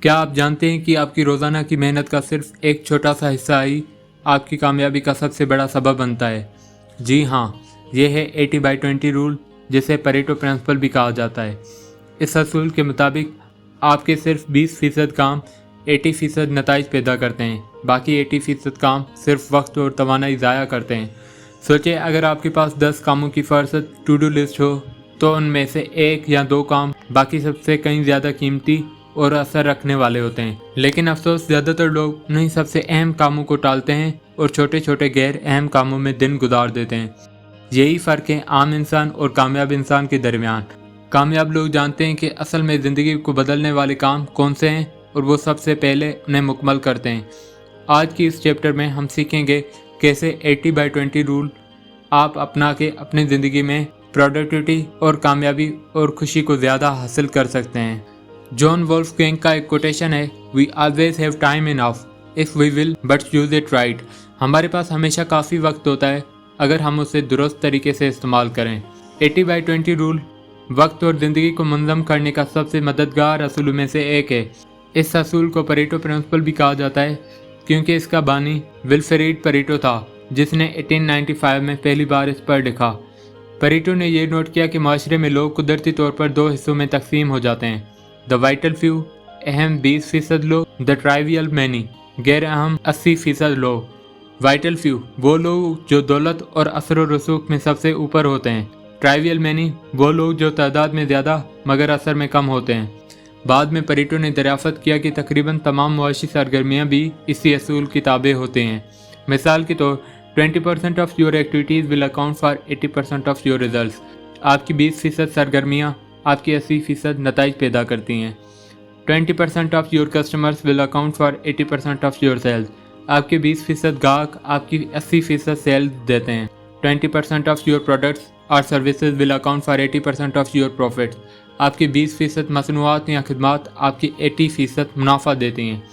क्या आप जानते हैं कि आपकी रोज़ाना की मेहनत का सिर्फ एक छोटा सा हिस्सा ही आपकी कामयाबी का सबसे बड़ा सबब बनता है? जी हाँ, ये है 80/20 रूल, जिसे परेटो प्रिंसिपल भी कहा जाता है। इस असूल के मुताबिक आपके सिर्फ 20% काम 80% नताइज पैदा करते हैं। बाकी 80% काम सिर्फ वक्त और तवानाई ज़ाया करते हैं। सोचिए, अगर आपके पास 10 कामों की फहरिस्त टू डू लिस्ट हो तो उनमें से 1 या 2 काम बाकी सबसे कहीं ज़्यादा कीमती और असर रखने वाले होते हैं। लेकिन अफसोस, ज़्यादातर लोग उन्हीं सबसे अहम कामों को टालते हैं और छोटे छोटे गैर अहम कामों में दिन गुजार देते हैं। यही फ़र्क है आम इंसान और कामयाब इंसान के दरमियान। कामयाब लोग जानते हैं कि असल में ज़िंदगी को बदलने वाले काम कौन से हैं और वो सबसे पहले उन्हें मुकम्मल करते हैं। आज की इस चैप्टर में हम सीखेंगे कैसे 80/20 रूल आप अपना के अपनी ज़िंदगी में प्रोडक्टिविटी और कामयाबी और खुशी को ज़्यादा हासिल कर सकते हैं। जॉन वोल्फगैंग का एक कोटेशन है, we always have time enough if we will but use it right. हमारे पास हमेशा काफ़ी वक्त होता है अगर हम उसे दुरुस्त तरीके से इस्तेमाल करें। 80/20 रूल वक्त और ज़िंदगी को मुनज़्ज़म करने का सबसे मददगार असूलों में से एक है। इस असूल को परेटो प्रिंसिपल भी कहा जाता है क्योंकि इसका बानी विल्फ्रेड परेटो था, जिसने 1895 में पहली बार इस पर लिखा। परेटो ने यह नोट किया कि माशरे में लोग कुदरती तौर पर 2 हिस्सों में तकसीम हो जाते हैं, द वाइटल फ्यू अहम 20% लोग, द ट्राइवियल मैनी गैर अहम 80% लोग। वाइटल फ्यू वो लोग जो दौलत और असर और रसूख में सबसे ऊपर होते हैं। ट्राइवियल मैनी वो लोग जो तादाद में ज़्यादा मगर असर में कम होते हैं। बाद में परेटो ने दरियाफ़त किया कि तकरीबन तमाम मुआशी सरगर्मियाँ भी इसी असूल की ताबे होते हैं। मिसाल के तौर 20% of your activities will account for 80% of your results. आपकी 20% सरगर्मियाँ आपकी 80% नताइज पैदा करती हैं। 20% of your customers will account for 80% of your sales. आपके 20% गाहक आपकी 80% सेल्स देते हैं। 20% ऑफ योर प्रोडक्ट्स और services will account for 80% of your profits. आपकी 20% मसनूआत या खिदमात आपकी 80% मुनाफा देती हैं।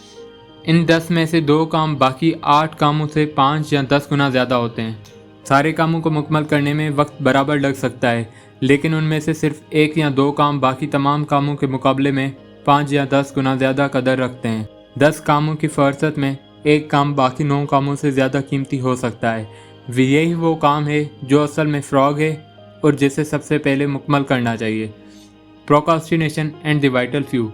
इन 10 में से 2 काम बाकी 8 कामों से 5 या 10 गुना ज़्यादा होते हैं। सारे कामों को मुकम्मल करने में वक्त बराबर लग सकता है, लेकिन उनमें से सिर्फ 1 या 2 काम बाकी तमाम कामों के मुकाबले में 5 या 10 गुना ज़्यादा कदर रखते हैं। 10 कामों की फहरिस्त में 1 काम बाकी 9 कामों से ज़्यादा कीमती हो सकता है। यही वो काम है जो असल में फ्रॉग है और जिसे सबसे पहले मुकम्मल करना चाहिए। Procrastination and the vital few.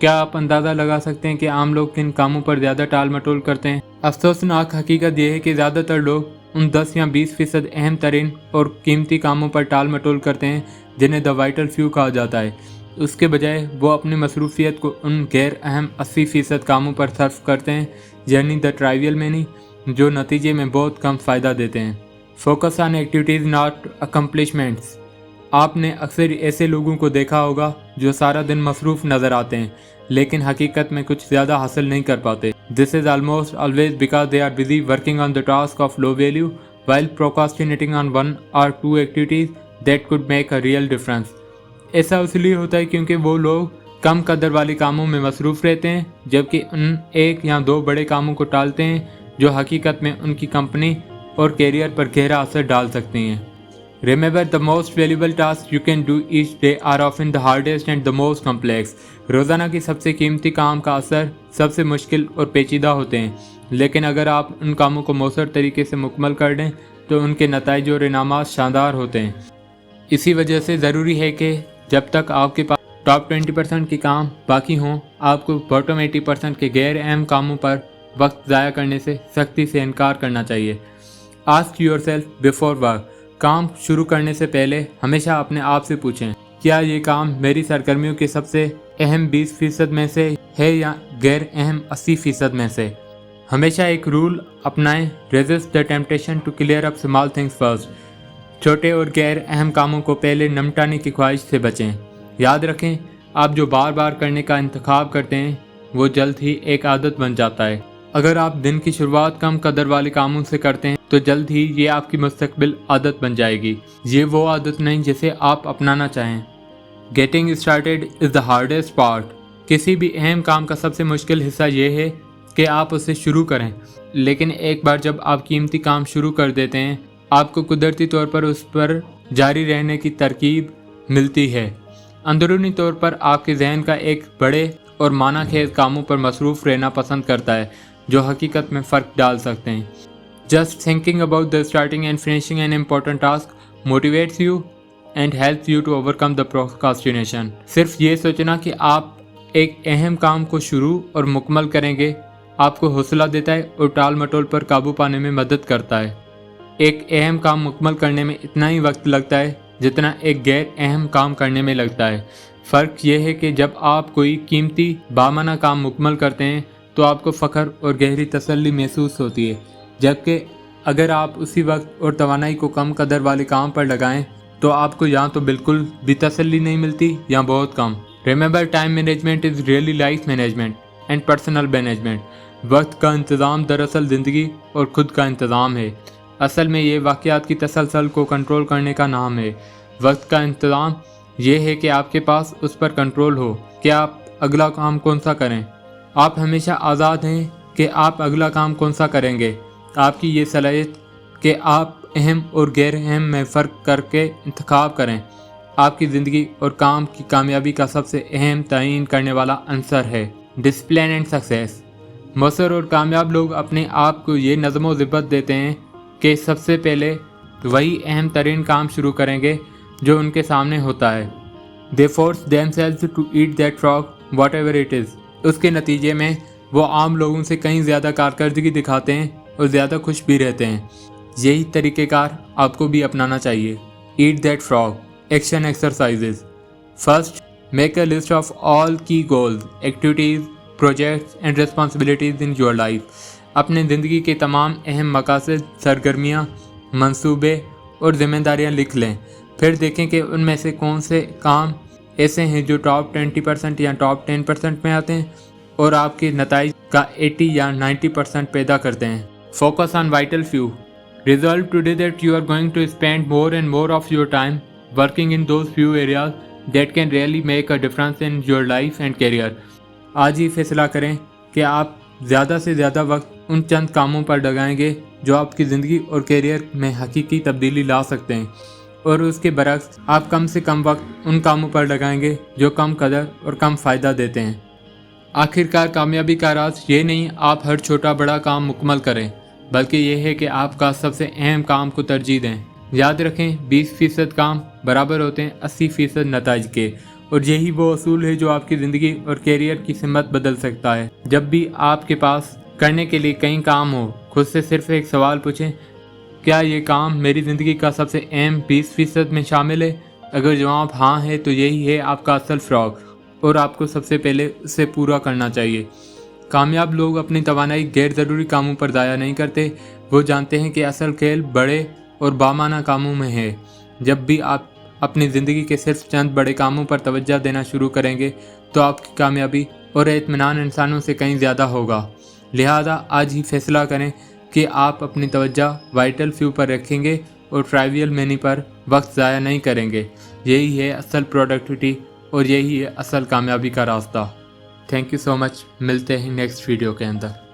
क्या आप अंदाज़ा लगा सकते हैं कि आम लोग किन कामों पर ज़्यादा टाल मटोल करते हैं? अफसोसनाक हकीकत यह है कि ज़्यादातर लोग उन 10 या 20% अहम तरीन और कीमती कामों पर टाल मटोल करते हैं जिन्हें द वाइटल फ्यू कहा जाता है। उसके बजाय वो अपनी मसरूफियत को उन गैर अहम 80% कामों पर सर्फ करते हैं, यानी द ट्राइवियल मैनी, जो नतीजे में बहुत कम फ़ायदा देते हैं। Focus on activities not accomplishments. आपने अक्सर ऐसे लोगों को देखा होगा जो सारा दिन मसरूफ़ नज़र आते हैं लेकिन हकीकत में कुछ ज़्यादा हासिल नहीं कर पाते। This is almost always because they are busy working on the task of low value while procrastinating on 1 or 2 activities that could make a real difference. ऐसा इसलिए होता है क्योंकि वो लोग कम कदर वाले कामों में मसरूफ़ रहते हैं, जबकि उन 1 या 2 बड़े कामों को टालते हैं जो हकीकत में उनकी कंपनी और कैरियर पर गहरा असर डाल सकती हैं। Remember, the most valuable tasks you can do each day are often the hardest and the most complex. रोज़ाना की सबसे कीमती काम का असर सबसे मुश्किल और पेचीदा होते हैं, लेकिन अगर आप उन कामों को मौसर तरीके से मुकम्मल कर दें तो उनके नताइज और इनामात शानदार होते हैं। इसी वजह से ज़रूरी है कि जब तक आपके पास टॉप 20% के काम बाकी हों, आपको बॉटम 80% के गैर अहम कामों पर वक्त ज़ाया करने से सख्ती से इनकार करना चाहिए। Ask yourself before work. काम शुरू करने से पहले हमेशा अपने आप से पूछें, क्या ये काम मेरी सरगर्मियों के सबसे अहम 20% में से है या गैर अहम 80% में से। हमेशा एक रूल अपनाएं, resist the temptation to clear up small things first. छोटे और गैर अहम कामों को पहले निपटाने की ख्वाहिश से बचें। याद रखें, आप जो बार बार करने का इंतखाब करते हैं वो जल्द ही एक आदत बन जाता है। अगर आप दिन की शुरुआत कम कदर वाले कामों से करते हैं तो जल्द ही ये आपकी मुस्तकबिल आदत बन जाएगी। ये वो आदत नहीं जिसे आप अपनाना चाहें। Getting started is the hardest part. किसी भी अहम काम का सबसे मुश्किल हिस्सा ये है कि आप उसे शुरू करें, लेकिन एक बार जब आप कीमती काम शुरू कर देते हैं आपको कुदरती तौर पर उस पर जारी रहने की तरकीब मिलती है। अंदरूनी तौर पर आपके जहन का एक बड़े और माना खेज कामों पर मसरूफ़ रहना पसंद करता है जो हकीकत में फ़र्क डाल सकते हैं। Just thinking about the starting and finishing an important task motivates you and helps you to overcome the procrastination. सिर्फ ये सोचना कि आप एक अहम काम को शुरू और मुकम्मल करेंगे आपको हौसला देता है और टाल मटोल पर काबू पाने में मदद करता है। एक अहम काम मुकम्मल करने में इतना ही वक्त लगता है जितना एक गैर अहम काम करने में लगता है। फ़र्क यह है कि जब आप कोई कीमती बामाना काम मुकम्मल करते हैं तो आपको फ़ख्र और गहरी तसल्ली महसूस होती है, जबकि अगर आप उसी वक्त और तवानाई को कम कदर वाले काम पर लगाएं तो आपको या तो बिल्कुल भी तसल्ली नहीं मिलती या बहुत कम। Remember, time management is really life management and personal management. वक्त का इंतज़ाम दरअसल ज़िंदगी और ख़ुद का इंतज़ाम है। असल में ये वाक़यात की तसलसल को कंट्रोल करने का नाम है। वक्त का इंतज़ाम ये है कि आपके पास उस पर कंट्रोल हो कि आप अगला काम कौन सा करें। आप हमेशा आज़ाद हैं कि आप अगला काम कौन सा करेंगे। आपकी ये सलाहियत कि आप अहम और गैर अहम में फ़र्क करके इंतखाब करें आपकी ज़िंदगी और काम की कामयाबी का सबसे अहम तयीन करने वाला अंसर है। Discipline and success. मौसर और कामयाब लोग अपने आप को ये नज़्म व ज़िब्बत देते हैं कि सबसे पहले वही अहम तरीन काम शुरू करेंगे जो उनके सामने होता है। They force themselves to eat that frog whatever it is. उसके नतीजे में वो आम लोगों से कहीं ज़्यादा कारकर्दगी दिखाते हैं और ज़्यादा खुश भी रहते हैं। यही तरीक़ेकार आपको भी अपनाना चाहिए। Eat that frog. Action exercises. First, make a list of all key goals, activities, projects and responsibilities in your life. अपने ज़िंदगी के तमाम अहम मकासद, सरगर्मियाँ, मंसूबे और ज़िम्मेदारियाँ लिख लें। फिर देखें कि उनमें से कौन से काम ऐसे हैं जो टॉप 20% या टॉप 10% में आते हैं और आपके नताइज का 80 या 90% पैदा करते हैं। Focus on vital few. Resolve today that you are going to spend more and more of your time working in those few areas that can really make a difference in your life and career. आज ही फैसला करें कि आप ज़्यादा से ज़्यादा वक्त उन चंद कामों पर लगाएंगे जो आपकी ज़िंदगी और करियर में हकीकी तब्दीली ला सकते हैं, और उसके बरक्स आप कम से कम वक्त उन कामों पर लगाएंगे जो कम कदर और कम फ़ायदा देते हैं। आखिरकार कामयाबी का राज ये नहीं आप हर छोटा बड़ा काम मुकम्मल करें, बल्कि यह है कि आपका सबसे अहम काम को तरजीह दें। याद रखें, 20% काम बराबर होते हैं 80% नताइज के, और यही वो असूल है जो आपकी ज़िंदगी और कैरियर की सिमत बदल सकता है। जब भी आपके पास करने के लिए कई काम हो, खुद से सिर्फ एक सवाल पूछें, क्या ये काम मेरी ज़िंदगी का सबसे अहम 20% में शामिल है? अगर जवाब हाँ है तो यही है आपका असल फ्रॉग, और आपको सबसे पहले उसे पूरा करना चाहिए। कामयाब लोग अपनी तवानाई गैर ज़रूरी कामों पर ज़ाया नहीं करते। वो जानते हैं कि असल खेल बड़े और बामाना कामों में है। जब भी आप अपनी ज़िंदगी के सिर्फ चंद बड़े कामों पर तवज्जो देना शुरू करेंगे तो आपकी कामयाबी और इत्मीनान इंसानों से कहीं ज़्यादा होगा। लिहाजा आज ही फैसला करें कि आप अपनी तवज्जो वाइटल फ्यू पर रखेंगे और ट्राइवियल मैनी पर वक्त ज़ाया नहीं करेंगे। यही है असल प्रोडक्टिविटी और यही है असल कामयाबी का रास्ता। Thank you so much. मिलते हैं नेक्स्ट वीडियो के अंदर।